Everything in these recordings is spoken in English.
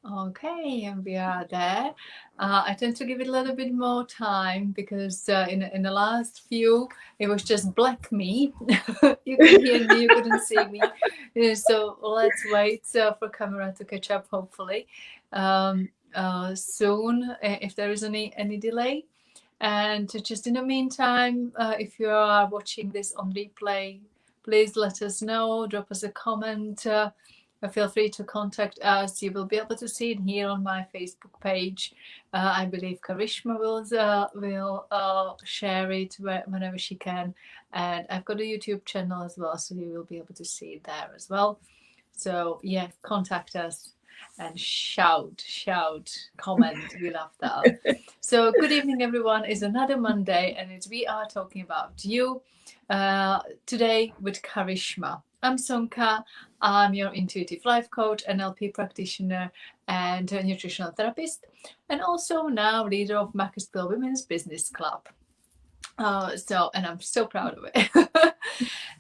Okay, and we are there. I tend to give it a little bit more time because in the last few, it was just black me. You could hear me, you couldn't see me. So let's wait for camera to catch up, hopefully soon, if there is any delay. And just in the meantime, if you are watching this on replay, please let us know, drop us a comment. Feel free to contact us. You will be able to see it here on my Facebook page. I believe Karishma will share it whenever she can. And I've got a YouTube channel as well, so you will be able to see it there as well. So yeah, contact us and shout, comment. We love that. So good evening, everyone. It's another Monday, and we are talking about you today with Karishma. I'm Sonka. I'm your intuitive life coach, NLP practitioner, and a nutritional therapist, and also now leader of Macclesfield Women's Business Club. And I'm so proud of it.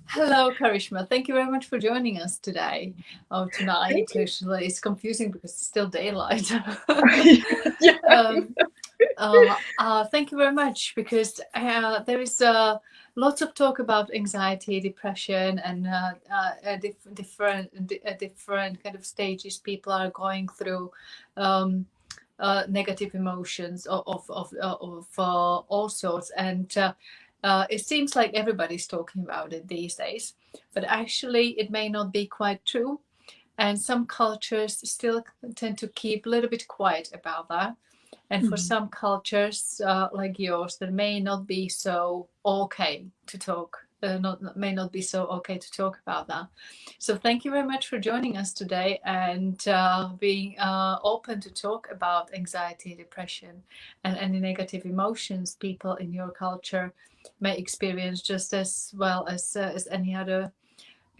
Hello, Karishma. Thank you very much for joining us today. Oh, tonight. Actually, it's confusing because it's still daylight. Yeah. Thank you very much because there is lots of talk about anxiety, depression, and different kind of stages people are going through. Negative emotions of all sorts, and it seems like everybody's talking about it these days, but actually it may not be quite true, and some cultures still tend to keep a little bit quiet about that. And for some cultures like yours, that may not be so okay to talk. May not be so okay to talk about that. So thank you very much for joining us today and being open to talk about anxiety, depression, and any negative emotions people in your culture may experience just as well as any other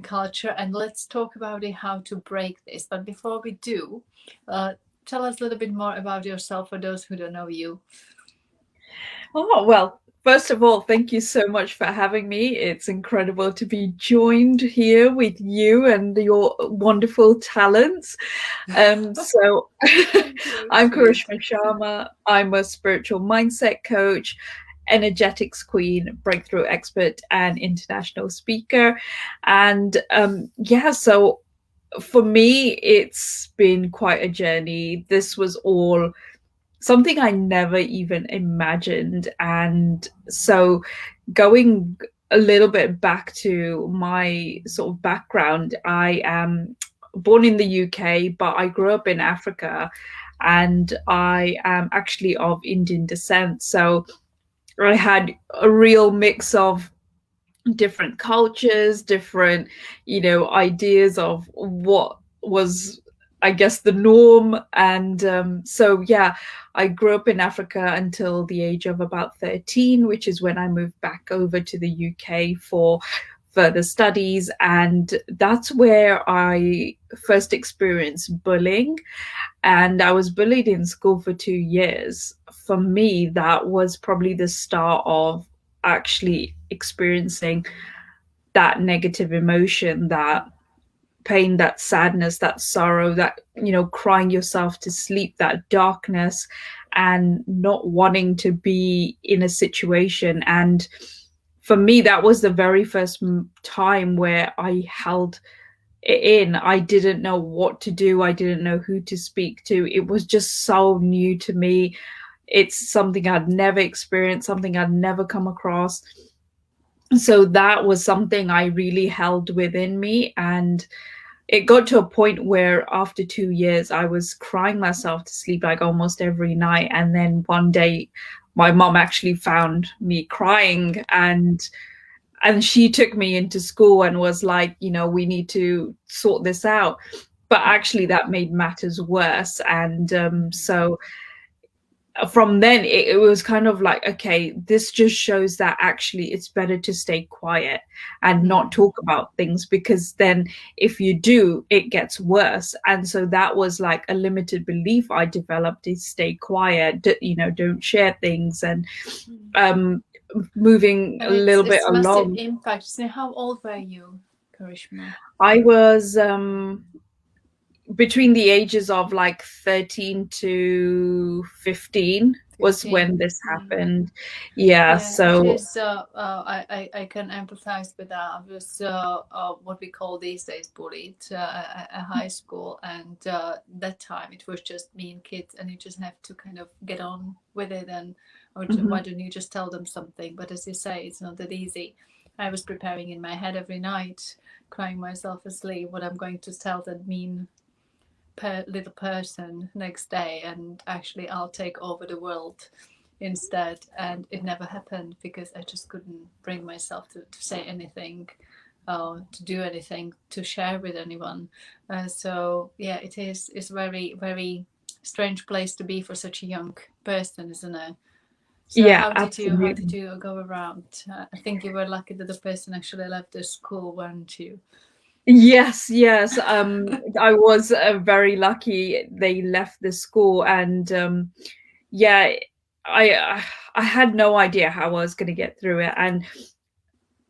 culture. And let's talk about it, how to break this. But before we do, tell us a little bit more about yourself for those who don't know you. Oh, well, first of all, thank you so much for having me. It's incredible to be joined here with you and your wonderful talents. So, I'm Sweet. Karishma Sharma. I'm a spiritual mindset coach, energetics queen, breakthrough expert, and international speaker. And yeah, so for me, it's been quite a journey. This was all something I never even imagined. And so, going a little bit back to my sort of background, I am born in the UK, but I grew up in Africa and I am actually of Indian descent. So, I had a real mix of different cultures, different, ideas of what was, I guess, the norm. And so, yeah, I grew up in Africa until the age of about 13, which is when I moved back over to the UK for further studies. And that's where I first experienced bullying. And I was bullied in school for 2 years. For me, that was probably the start of actually experiencing that negative emotion, that pain, that sadness, that sorrow, that, crying yourself to sleep, that darkness, and not wanting to be in a situation. And for me, that was the very first time where I held it in. I didn't know what to do. I didn't know who to speak to. It was just so new to me. It's something I'd never experienced, something I'd never come across. So that was something I really held within me. And it got to a point where after 2 years, I was crying myself to sleep like almost every night. And then one day, my mom actually found me crying, and she took me into school and was like, we need to sort this out. But actually, that made matters worse. And so from then it was kind of like, okay, this just shows that actually it's better to stay quiet and not talk about things, because then if you do, it gets worse. And so that was like a limited belief I developed, is stay quiet, don't share things. And moving a And little bit it's massive along, impact. So how old were you, Karishma? I was between the ages of like 13 to 15 was when 15. this happened. Yeah, Yeah, it so is. I can empathize with that. I was what we call these days bullied at high school, and that time it was just me and kids, and you just have to kind of get on with it, and or why mhm. don't you just tell them something? But as you say, it's not that easy. I was preparing in my head every night, crying myself asleep, what I'm going to tell that mean little person next day, and actually I'll take over the world instead. And it never happened because I just couldn't bring myself to say anything, to do anything, to share with anyone. So yeah, it is, it's very, very strange place to be for such a young person, isn't it? So Yeah, how did you go around? I think you were lucky that the person actually left the school, weren't you? yes, yes. I was very lucky they left the school, and yeah, I I had no idea how I was going to get through it, and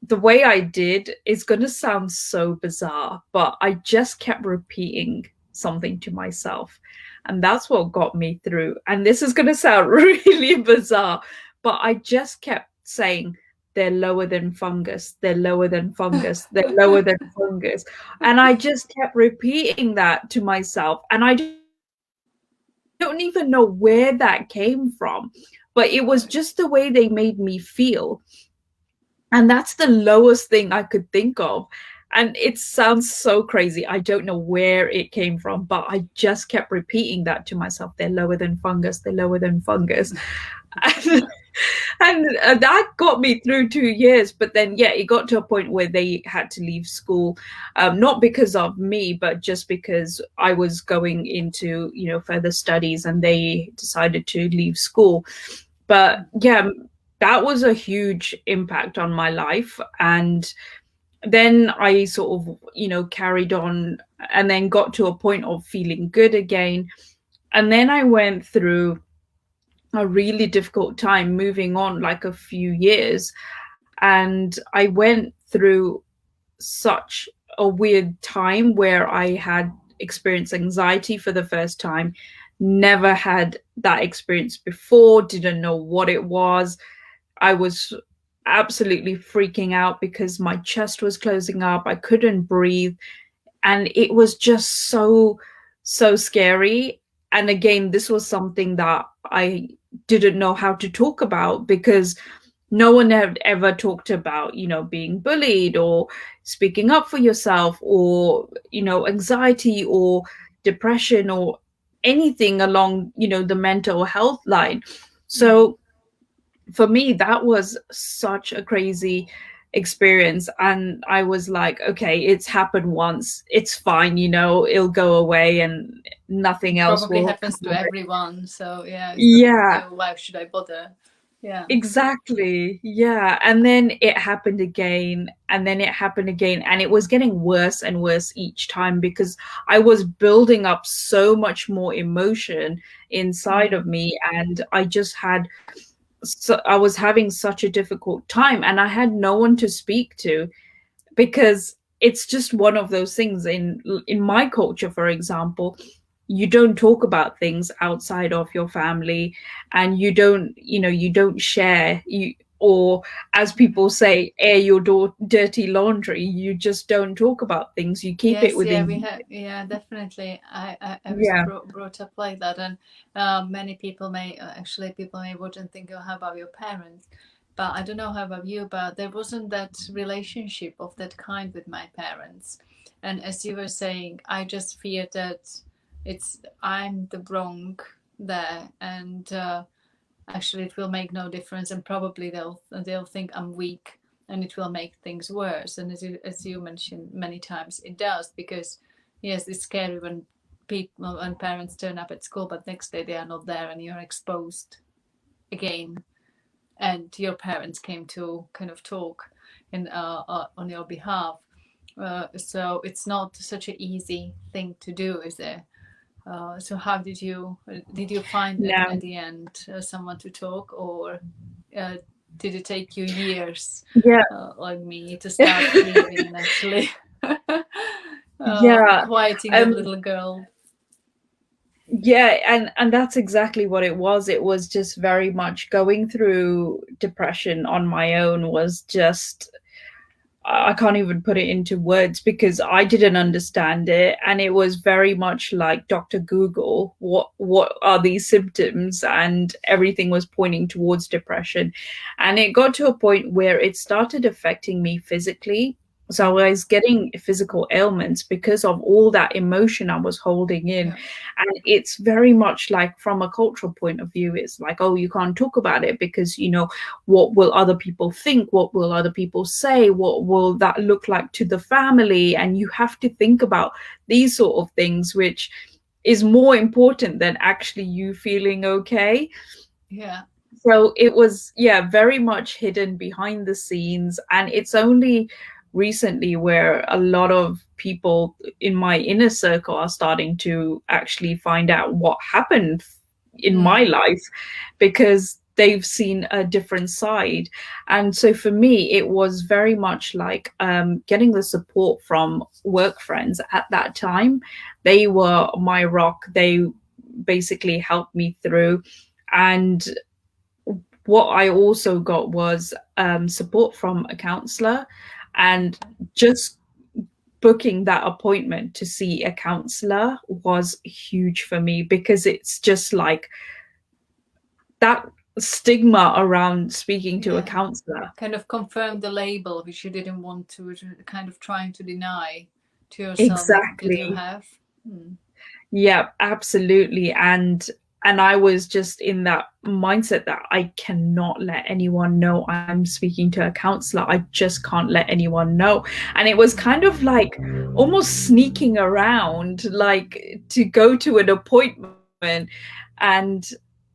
the way I did is going to sound so bizarre, but I just kept repeating something to myself. And that's what got me through. And this is going to sound really bizarre, but I just kept saying, they're lower than fungus, they're lower than fungus, they're lower than fungus. And I just kept repeating that to myself. And I don't even know where that came from, but it was just the way they made me feel. And that's the lowest thing I could think of. And it sounds so crazy. I don't know where it came from, but I just kept repeating that to myself. They're lower than fungus. They're lower than fungus. And, and that got me through 2 years. But then, yeah, it got to a point where they had to leave school, not because of me, but just because I was going into, further studies, and they decided to leave school. But yeah, that was a huge impact on my life. And then I sort of, carried on, and then got to a point of feeling good again. And then I went through a really difficult time moving on, like a few years. And I went through such a weird time where I had experienced anxiety for the first time. Never had that experience before, didn't know what it was. I was absolutely freaking out because my chest was closing up. I couldn't breathe. And it was just so, so scary. And again, this was something that I didn't know how to talk about, because no one had ever talked about, being bullied, or speaking up for yourself, or, anxiety or depression, or anything along, the mental health line. Mm. So for me, that was such a crazy experience. And I was like, okay, it's happened once, it's fine, it'll go away, and nothing It else probably will happens to come of it. everyone, so yeah, it's not, Yeah, why should I bother? Yeah. exactly. Yeah. And then it happened again, and then it happened again. And it was getting worse and worse each time, because I was building up so much more emotion inside of Mm. me. And I was having such a difficult time, and I had no one to speak to, because it's just one of those things in my culture, for example. You don't talk about things outside of your family, and you don't share, or, as people say, air your dirty laundry. You just don't talk about things, you keep it Yes, yeah, we within. have, yeah, definitely. I was Yeah. brought up like that, and many people may actually people may wouldn't think, oh, how about your parents? But I don't know how about you, but there wasn't that relationship of that kind with my parents. And as you were saying, I just fear that I'm the wrong there, and actually it will make no difference, and probably they'll think I'm weak, and it will make things worse. And as you mentioned many times, it does, because yes, it's scary when people and parents turn up at school, but next day they are not there, and you're exposed again, and your parents came to kind of talk in on your behalf. So it's not such an easy thing to do, is it? So how did you find at No. the end someone to talk, or uh, did it take you years, Yeah. like me, to start healing and actually Yeah. quieting that um little girl? Yeah, and that's exactly what it was. It was just very much going through depression on my own was just I can't even put it into words because I didn't understand it, and it was very much like Dr. Google. What are these symptoms? And everything was pointing towards depression, and it got to a point where it started affecting me physically. So I was getting physical ailments because of all that emotion I was holding in. Yeah. And it's very much like from a cultural point of view, it's like, oh, you can't talk about it because, what will other people think? What will other people say? What will that look like to the family? And you have to think about these sort of things, which is more important than actually you feeling okay. Yeah. So it was, yeah, very much hidden behind the scenes. And it's only recently where a lot of people in my inner circle are starting to actually find out what happened in my Mm. life because they've seen a different side. And so for me, it was very much like getting the support from work friends at that time. They were my rock. They basically helped me through. And what I also got was support from a counselor, and just booking that appointment to see a counselor was huge for me because it's just like that stigma around speaking to a Yeah. counselor. Kind of confirm the label which you didn't want to, which you're kind of trying to deny to yourself that you Exactly. have. Mm. Yeah, absolutely. And I was just in that mindset that I cannot let anyone know I'm speaking to a counselor. I just can't let anyone know. And it was Mm. kind of like almost sneaking around, like to go to an appointment. And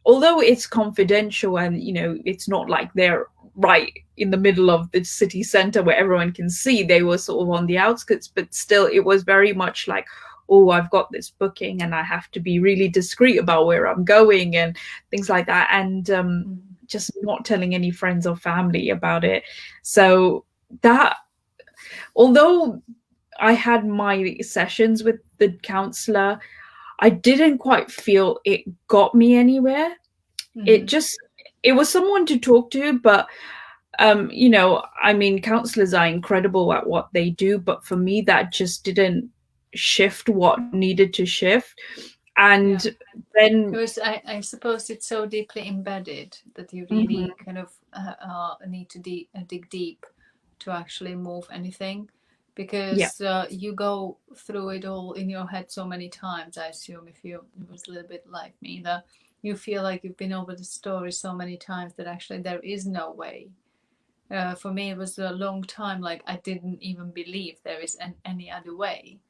although it's confidential and, it's not like they're right in the middle of the city center where everyone can see, they were sort of on the outskirts, but still, it was very much like, oh, I've got this booking and I have to be really discreet about where I'm going and things like that. And Mm. just not telling any friends or family about it. So that, although I had my sessions with the counselor, I didn't quite feel it got me anywhere. It Mm-hmm. just, it was someone to talk to, but I mean, counselors are incredible at what they do, but for me, that just didn't shift what needed to shift. And Yeah. then, Because I suppose it's so deeply embedded that you mhm, really kind of need to dig deep to actually move anything, yeah, because you go through it all in your head so many times. I assume if you it was a little bit like me, that you feel like you've been over the story so many times that actually there is no way. For me, it was a long time like I didn't even believe there is any other way.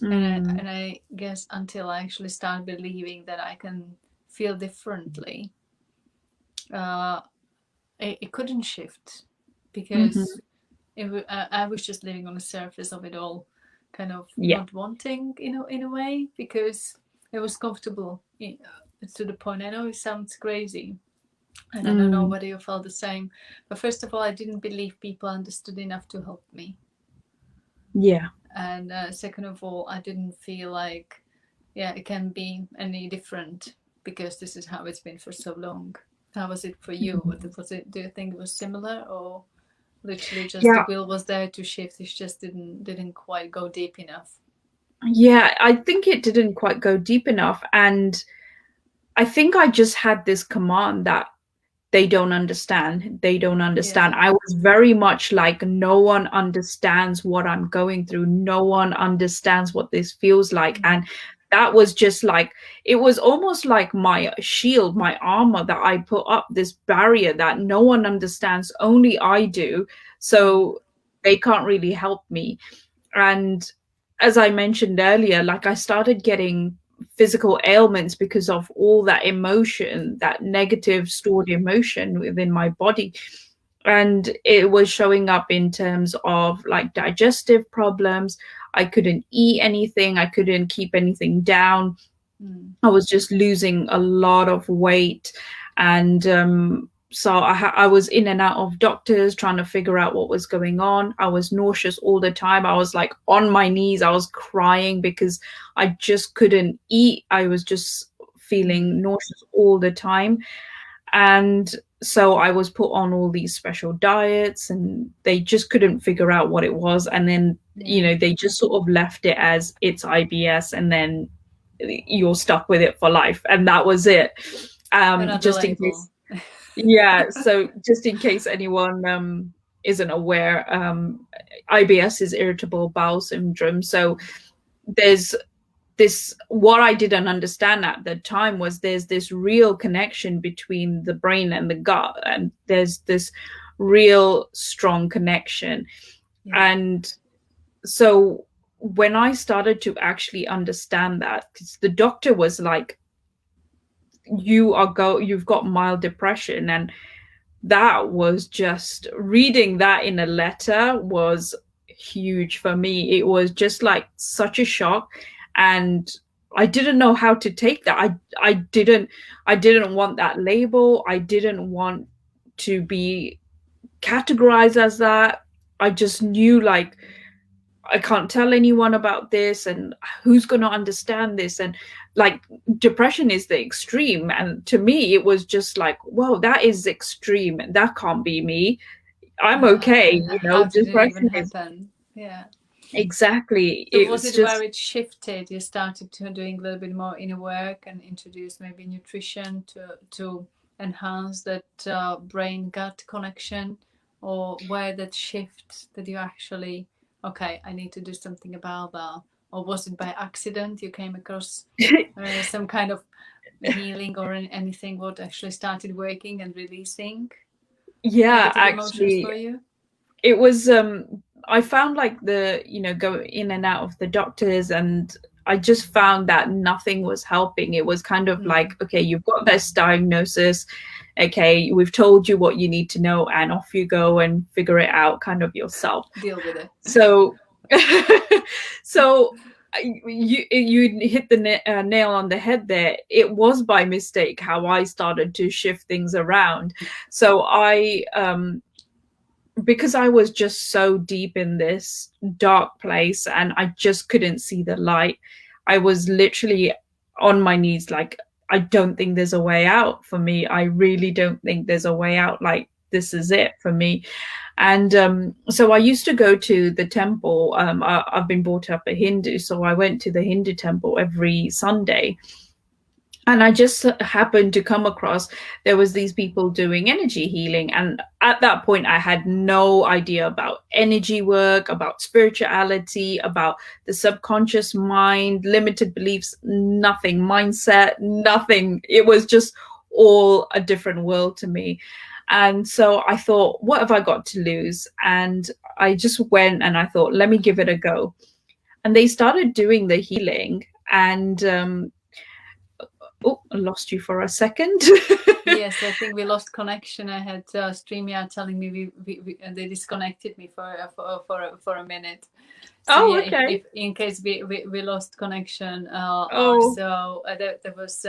mm, And I guess until I actually start believing that I can feel differently, uh, it couldn't shift, mhm, because I was just living on the surface of it all, kind of yeah, not wanting, in a way, because it was comfortable, to the point. I know it sounds crazy, and I don't know mm, whether you felt the same, but first of all, I didn't believe people understood enough to help me, yeah, and second of all, I didn't feel like, yeah, it can be any different, because this is how it's been for so long. How was it for you? mhm. Was it? Do you think it was similar, or literally just the Yeah, will was there to shift? It just didn't quite go deep enough. yeah. I think it didn't quite go deep enough, and I think I just had this command that they don't understand. They don't understand. Yeah. I was very much like, no one understands what I'm going through. No one understands what this feels like. Mm. And that was just like, it was almost like my shield, my armor that I put up, this barrier that no one understands, only I do. Mm. So they can't really help me. And as I mentioned earlier, like I started getting physical ailments because of all that emotion, that negative stored emotion within my body. And it was showing up in terms of like digestive problems. I couldn't eat anything, I couldn't keep anything down. Mm. I was just losing a lot of weight. And so I was in and out of doctors trying to figure out what was going on. I was nauseous all the time. I was like on my knees. I was crying because I just couldn't eat. I was just feeling nauseous all the time. And so I was put on all these special diets, and they just couldn't figure out what it was. And then, Yeah. they just sort of left it as it's IBS, and then you're stuck with it for life. And that was it. Another Just in label. case, yeah. So just in case anyone isn't aware, IBS is irritable bowel syndrome. So there's this, what I didn't understand at the time was there's this real connection between the brain and the gut, and there's this real strong connection. Yeah. And so when I started to actually understand that, 'cause the doctor was like, you've got mild depression. And that was just, reading that in a letter was huge for me. It was just like such a shock. And I didn't know how to take that. I didn't want that label. I didn't want to be categorized as that. I just knew, like, I can't tell anyone about this, and who's going to understand this? And like, depression is the extreme. And to me, it was just like, whoa, that is extreme. That can't be me. I'm okay. How did it even Depression is happen? Yeah. exactly. So It was was it where just, it shifted? You started to doing a little bit more inner work and introduce maybe nutrition to enhance that brain gut connection, or where that shift that you actually, okay, I need to do something about that, or was it by accident you came across some kind of healing or anything what actually started working and releasing yeah, negative emotions actually, for you? it was I found, like, the go in and out of the doctors, and I just found that nothing was helping. It was kind of like, okay, you've got this diagnosis, okay, we've told you what you need to know, and off you go and figure it out kind of yourself. Deal with it. So so you hit the nail on the head there. It was by mistake how I started to shift things around. So I because I was just so deep in this dark place and I just couldn't see the light, I was literally on my knees, like, I don't think there's a way out for me. I really don't think there's a way out. Like, this is it for me. And so I used to go to the temple. I've been brought up a Hindu, so I went to the Hindu temple every Sunday. And I just happened to come across, there was these people doing energy healing. And at that point, I had no idea about energy work, about spirituality, about the subconscious mind, limited beliefs, nothing, mindset, nothing. It was just all a different world to me. And so I thought, what have I got to lose? And I just went and I thought, let me give it a go. And they started doing the healing. And oh, I lost you for a second. Yes, I think we lost connection. I had StreamYard telling me they disconnected me for a minute. So Oh, yeah, okay. if in case we lost connection, Oh, so there was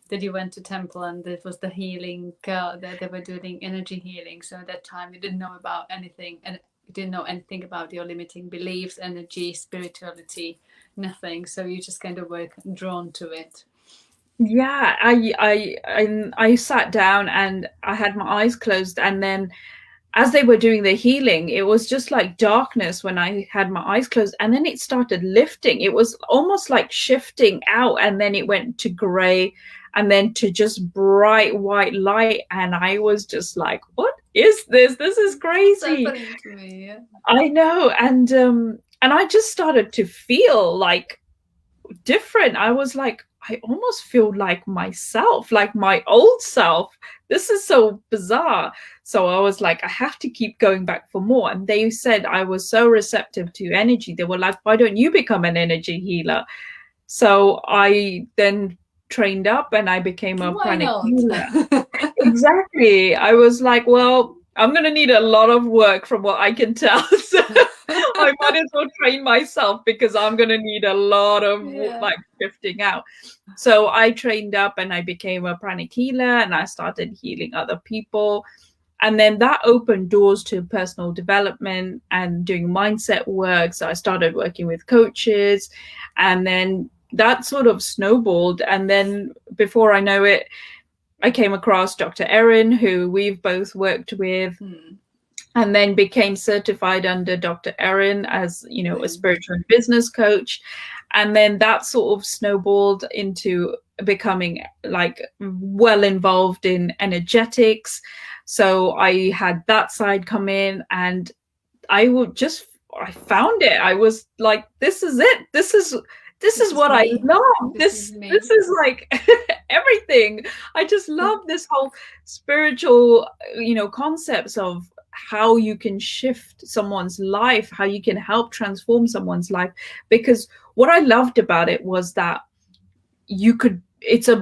that you went to temple and it was the healing that they were doing energy healing. So at that time you didn't know about anything, and you didn't know anything about your limiting beliefs, energy, spirituality, nothing. So you just kind of were drawn to it. yeah. I sat down and I had my eyes closed, and then as they were doing the healing, it was just like darkness when I had my eyes closed, and then it started lifting. It was almost like shifting out, and then it went to gray, and then to just bright white light. And I was just like, what is this? This is crazy. It's happening to me, yeah. I know. And I just started to feel like different. I was like, I almost feel like myself, like my old self. This is so bizarre. So I was like, I have to keep going back for more. And they said I was so receptive to energy. They were like, why don't you become an energy healer? So I then trained up and I became a pranic healer. Exactly. I was like, well, I'm going to need a lot of work from what I can tell. So I might as well train myself because I'm going to need a lot of like shifting out. So I trained up and I became a pranic healer and I started healing other people. And then that opened doors to personal development and doing mindset work. So I started working with coaches. And then that sort of snowballed. And then before I know it, I came across Dr. Erin, who we've both worked with, and then became certified under Dr. Erin as, you know, a spiritual and business coach. And then that sort of snowballed into becoming like well involved in energetics. So I had that side come in, and I found it. I was like, this is it. This is what I love. This is like everything. I just love this whole spiritual, you know, concepts of how you can shift someone's life, how you can help transform someone's life. Because what I loved about it was that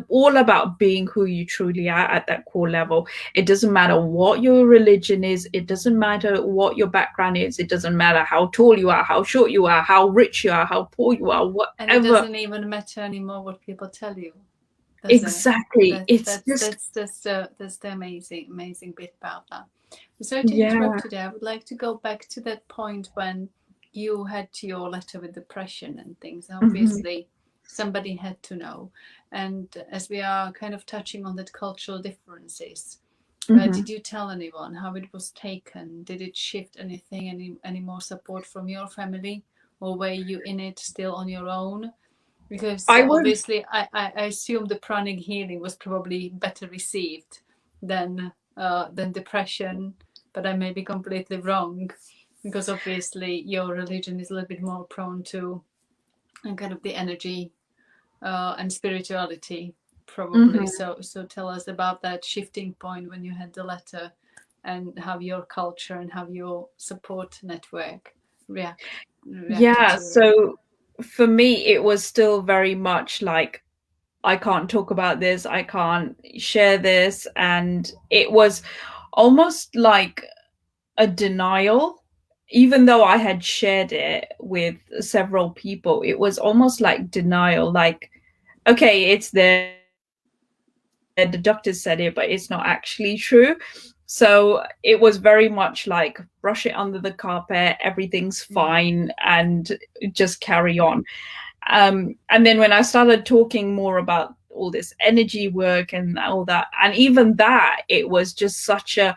all about being who you truly are at that core level. It doesn't matter what your religion is, it doesn't matter what your background is, it doesn't matter how tall you are, how short you are, how rich you are, how poor you are, whatever. And it doesn't even matter anymore what people tell you. Exactly. That's the amazing bit about that. Sorry to interrupt you there. I would like to go back to that point when you had your letter with depression and things. Obviously, somebody had to know. And as we are kind of touching on that cultural differences, did you tell anyone how it was taken? Did it shift anything? Any more support from your family, or were you in it still on your own? Because obviously, I assume the pranic healing was probably better received than depression, but I may be completely wrong, because obviously your religion is a little bit more prone to kind of the energy and spirituality, probably. So tell us about that shifting point when you had the letter, and how your culture and how your support network reacted to so for me, it was still very much like, I can't talk about this, I can't share this. And it was almost like a denial. Even though I had shared it with several people, it was almost like denial. Like, okay, it's there, the doctor said it, but it's not actually true. So it was very much like, brush it under the carpet, everything's fine, and just carry on. And then when I started talking more about all this energy work and all that, and even that, it was just such a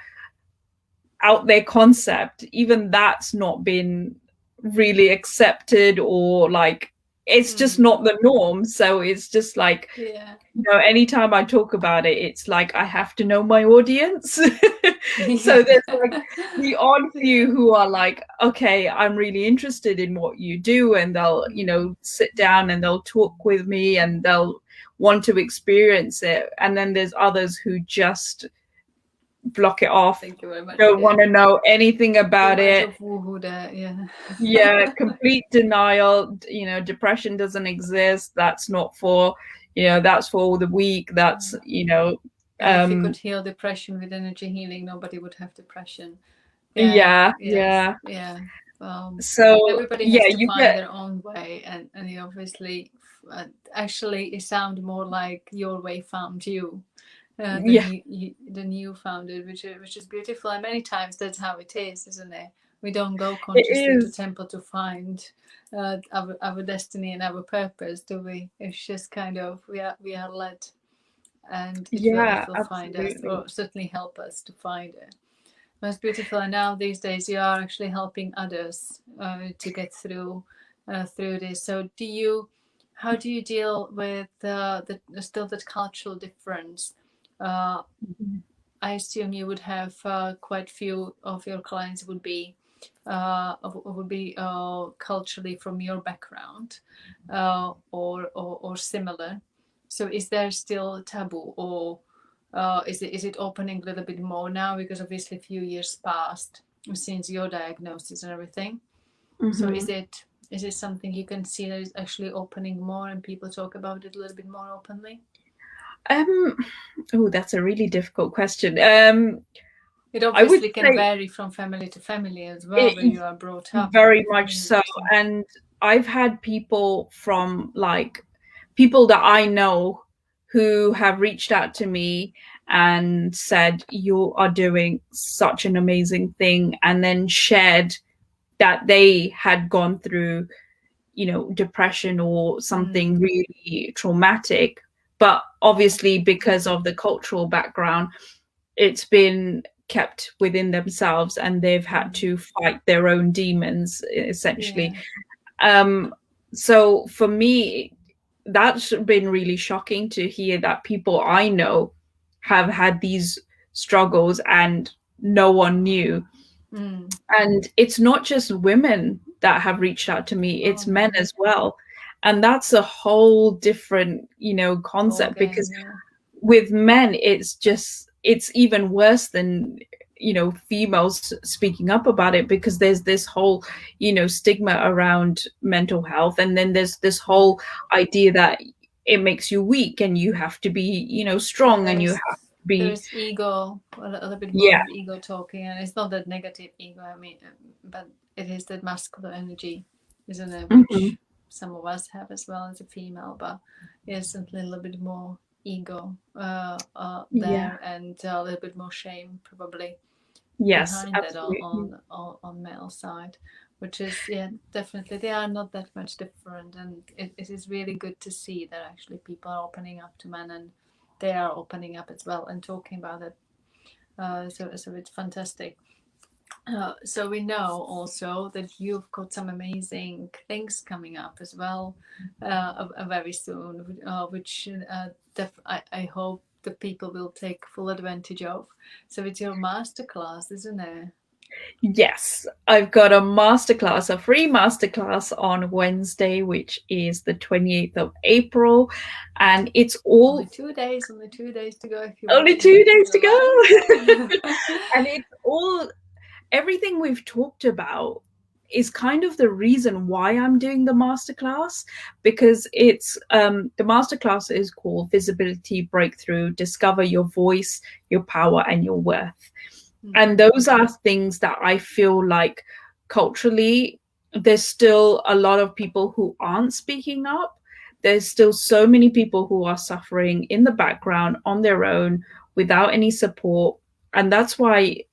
out there concept. Even that's not been really accepted, or like, it's just not the norm. So it's just like, you know, anytime I talk about it, it's like I have to know my audience. So there's like the odd few who are like, okay, I'm really interested in what you do, and they'll, you know, sit down and they'll talk with me and they'll want to experience it. And then there's others who just block it off. Thank you very much. Don't want to know anything about it. Complete denial. You know, depression doesn't exist. That's not for, you know, that's for all the weak. That's, you know, if you could heal depression with energy healing, nobody would have depression. So everybody has to find their own way, and you obviously actually it sounds more like your way found you. Than you found it, which is beautiful. And many times that's how it is, isn't it? We don't go consciously to temple to find our destiny and our purpose, do we? It's just kind of we are led, and it will find us, or certainly help us to find it. That's beautiful. And now these days you are actually helping others to get through this. So how do you deal with still that cultural difference? I assume you would have quite few of your clients would be culturally from your background or similar. So is there still taboo, or is it opening a little bit more now, because obviously a few years passed since your diagnosis and everything? So is it something you can see that is actually opening more and people talk about it a little bit more openly? That's a really difficult question. It obviously can vary from family to family as well, where you are brought up. Very much so. And I've had people from, like, people that I know who have reached out to me and said, you are doing such an amazing thing, and then shared that they had gone through, depression or something really traumatic. But obviously, because of the cultural background, it's been kept within themselves, and they've had to fight their own demons, essentially. So for me, that's been really shocking to hear that people I know have had these struggles and no one knew. And it's not just women that have reached out to me, it's men as well. And that's a whole different, concept, because with men, it's even worse than females speaking up about it, because there's this whole stigma around mental health, and then there's this whole idea that it makes you weak and you have to be strong, and you have to be, there's ego, a little bit more yeah, of ego talking, and it's not that negative ego, I mean, but it is that masculine energy, isn't it, which some of us have as well as a female, but it's a little bit more ego there, and a little bit more shame probably behind absolutely. that on male side, which is definitely they are not that much different, and it is really good to see that actually people are opening up to men, and they are opening up as well and talking about it. So it's fantastic. So we know also that you've got some amazing things coming up as well, very soon, which I hope the people will take full advantage of. So it's your masterclass, isn't it? Yes, I've got a free masterclass on Wednesday, which is the 28th of April. And it's all only 2 days to go if you only 2 days to go. And it's all, everything we've talked about is kind of the reason why I'm doing the masterclass, because it's the masterclass is called Visibility Breakthrough: Discover Your Voice, Your Power, and Your Worth. And those are things that I feel like culturally there's still a lot of people who aren't speaking up. There's still so many people who are suffering in the background on their own without any support. And that's why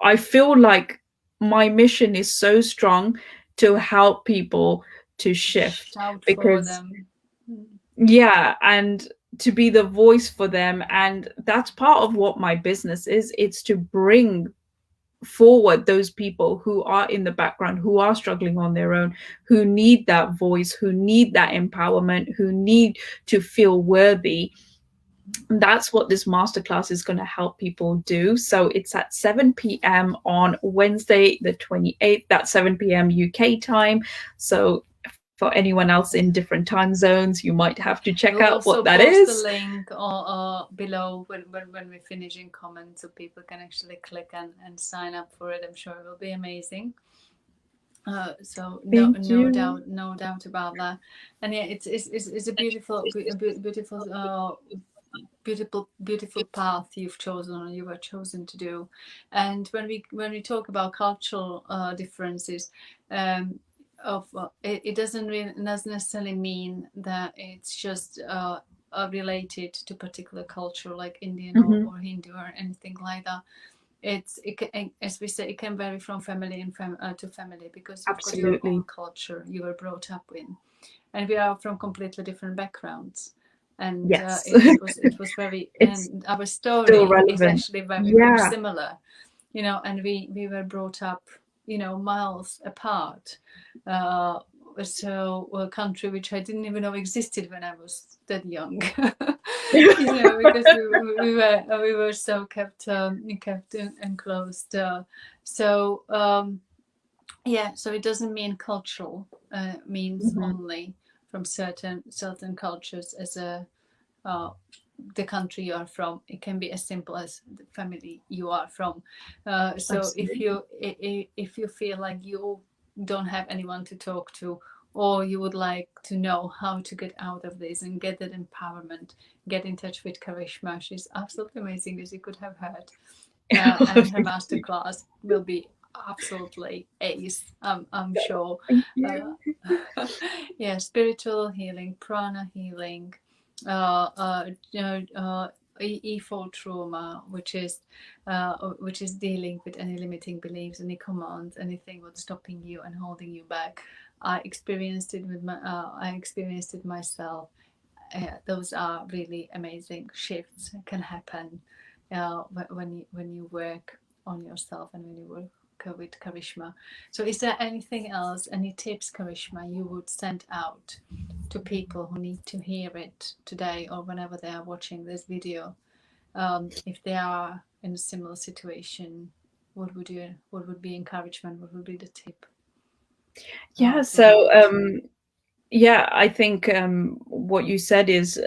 I feel like my mission is so strong to help people to shift. Shout for Because them. yeah, and to be the voice for them. And that's part of what my business is. It's to bring forward those people who are in the background, who are struggling on their own, who need that voice, who need that empowerment, who need to feel worthy. And that's what this masterclass is going to help people do. So it's at 7 p.m. on Wednesday, the 28th. That's 7 p.m. UK time. So for anyone else in different time zones, you might have to check out what that is. We'll post the link or below when we finish in comments, so people can actually click and sign up for it. I'm sure it will be amazing. So no doubt about that. And yeah, it's a beautiful path you've chosen, or you were chosen to do. And when we talk about cultural differences, it doesn't necessarily mean that it's just related to particular culture like Indian or Hindu or anything like that. As we say, it can vary from family to family, because you've got your own culture you were brought up in, and we are from completely different backgrounds. And it was very, and our story is actually very much similar, and we were brought up, miles apart. So a country which I didn't even know existed when I was that young. Because we were so kept enclosed. So it doesn't mean cultural. Means only from certain cultures as the country you are from. It can be as simple as the family you are from. So if you feel like you don't have anyone to talk to, or you would like to know how to get out of this and get that empowerment, get in touch with Karishma. She's absolutely amazing, as you could have heard. And her masterclass will be absolutely ace, I'm sure. Spiritual healing, prana healing, E4 trauma, which is dealing with any limiting beliefs, any commands, anything what's stopping you and holding you back. I experienced it with I experienced it myself. Those are really amazing shifts can happen when you work on yourself and when you work with Karishma. So is there anything else, any tips, Karishma, you would send out to people who need to hear it today or whenever they are watching this video, if they are in a similar situation? What would be encouragement, what would be the tip Yeah, for them? so yeah, I think what you said is,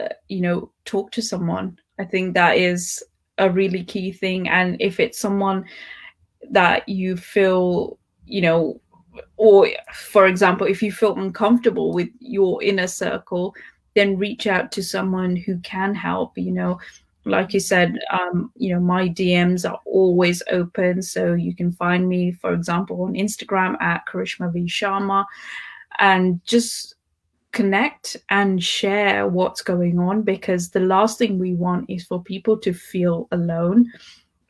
talk to someone. I think that is a really key thing. And if it's someone that you feel, or for example, if you feel uncomfortable with your inner circle, then reach out to someone who can help. Like you said, my DMs are always open, so you can find me, for example, on Instagram at Karishma V Sharma, and just connect and share what's going on, because the last thing we want is for people to feel alone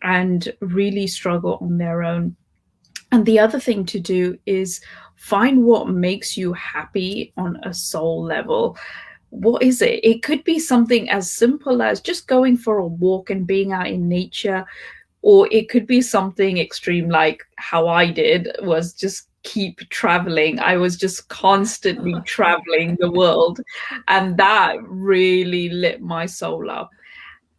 and really struggle on their own. And the other thing to do is find what makes you happy on a soul level. What is it? It could be something as simple as just going for a walk and being out in nature, or it could be something extreme like how I did, was just keep traveling. I was just constantly traveling the world, and that really lit my soul up.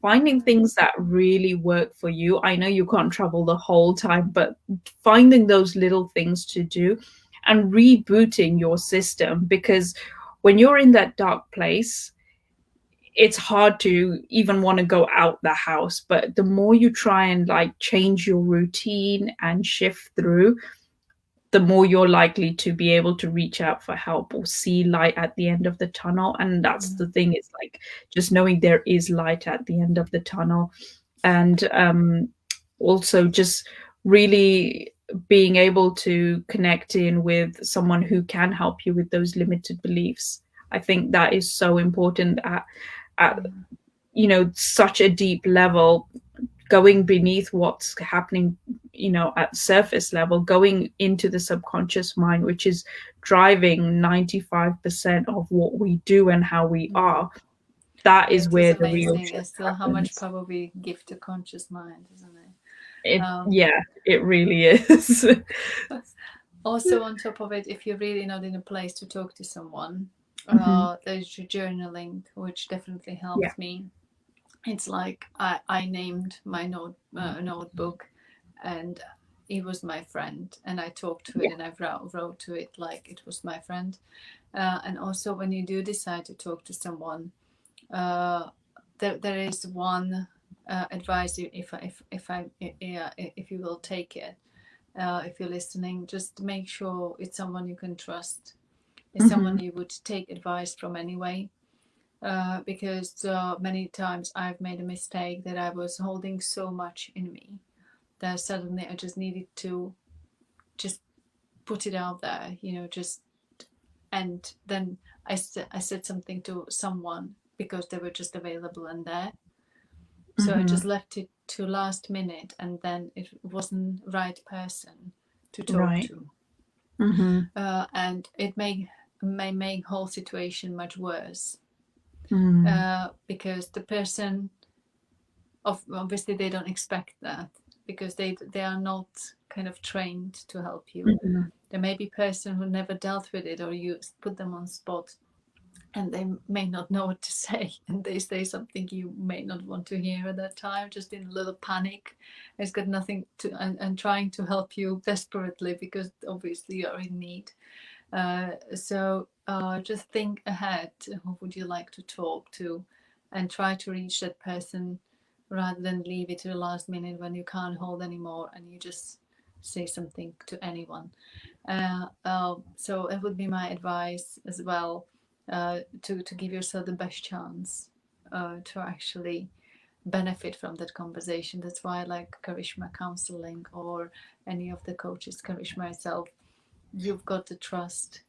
Finding things that really work for you. I know you can't travel the whole time, but finding those little things to do and rebooting your system, because when you're in that dark place, it's hard to even want to go out the house. But the more you try and like change your routine and shift through, the more you're likely to be able to reach out for help or see light at the end of the tunnel. And that's the thing, it's like just knowing there is light at the end of the tunnel. And also just really being able to connect in with someone who can help you with those limited beliefs. I think that is so important at such a deep level, going beneath what's happening, at surface level, going into the subconscious mind, which is driving 95% of what we do and how we are. That is It is where the real amazing. shift It's still how much happens. power we give to conscious mind, isn't it? Yeah, it really is. Also, on top of it, if you're really not in a place to talk to someone, Mhm. there's journaling, which definitely Yeah. helped me. It's like I named my notebook, and it was my friend, and I talked to it, Yeah. and I wrote to it like it was my friend. And also, when you do decide to talk to someone, there is one advice. If you will take it, if you're listening, just make sure it's someone you can trust. It's Hmm. someone you would take advice from anyway. Because many times I've made a mistake that I was holding so much in me that suddenly I just needed to just put it out there, just. And then I said something to someone because they were just available and there. So I Hmm. just left it to last minute, and then it wasn't right person to talk Right. to, Hmm. and it may make whole situation much worse, Mm. because the person obviously they don't expect that, because they are not kind of trained to help you. Hmm. There may be a person who never dealt with it, or you put them on spot and they may not know what to say, and they say something you may not want to hear at that time, just in a little panic. It's got nothing to, and trying to help you desperately because obviously you're in need. So just think ahead, who would you like to talk to, and try to reach that person rather than leave it to the last minute when you can't hold anymore and you just say something to anyone. So that would be my advice as well, to give yourself the best chance to actually benefit from that conversation. That's why I like Karishma counseling or any of the coaches, Karishma herself. You've got to trust.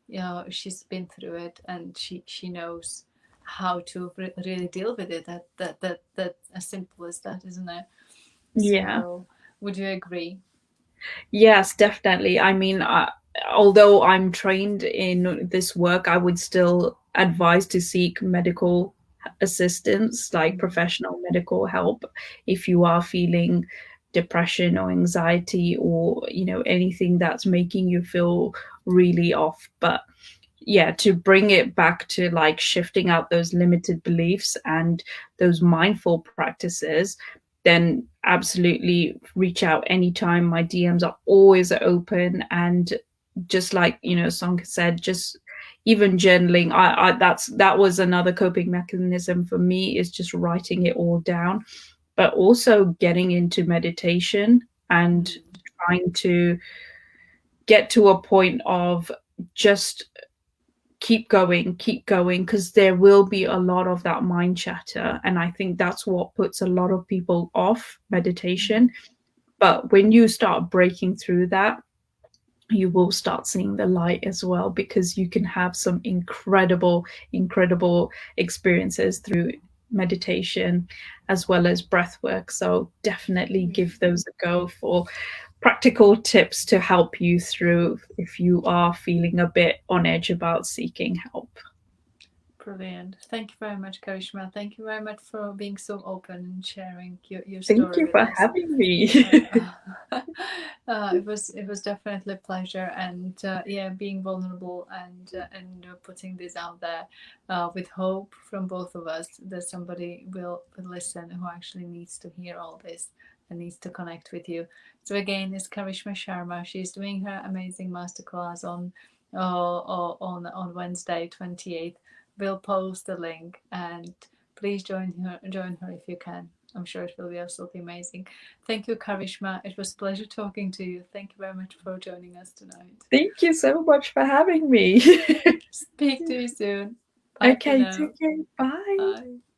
She's been through it, and she knows how to really deal with it. That as simple as that, isn't it? Yeah. So, would you agree? Yes, definitely. I mean, although I'm trained in this work, I would still advise to seek medical assistance, like professional medical help, if you are feeling depression or anxiety, or anything that's making you feel really off. But yeah, to bring it back to like shifting out those limited beliefs and those mindful practices, then absolutely reach out anytime. My DMs are always open. And just like Song said, just even journaling, I that was another coping mechanism for me, is just writing it all down, but also getting into meditation and trying to get to a point of just keep going, because there will be a lot of that mind chatter, and I think that's what puts a lot of people off meditation. But when you start breaking through that, you will start seeing the light as well, because you can have some incredible experiences through meditation as well as breath work. So definitely give those a go for practical tips to help you through if you are feeling a bit on edge about seeking help. Brilliant. Thank you very much, Karishma. Thank you very much for being so open and sharing your Thank story you with for us. having me. It was definitely a pleasure, and yeah, being vulnerable and putting this out there with hope from both of us that somebody will listen who actually needs to hear all this and needs to connect with you. So again, it's Karishma Sharma. She's doing her amazing masterclass on Wednesday 28th. We'll post the link, and please join her if you can. I'm sure it will be absolutely amazing. Thank you, Karishma. It was a pleasure talking to you. Thank you very much for joining us tonight. Thank you so much for having me. Speak to you soon. Bye for Okay, now. take care. Bye. Bye.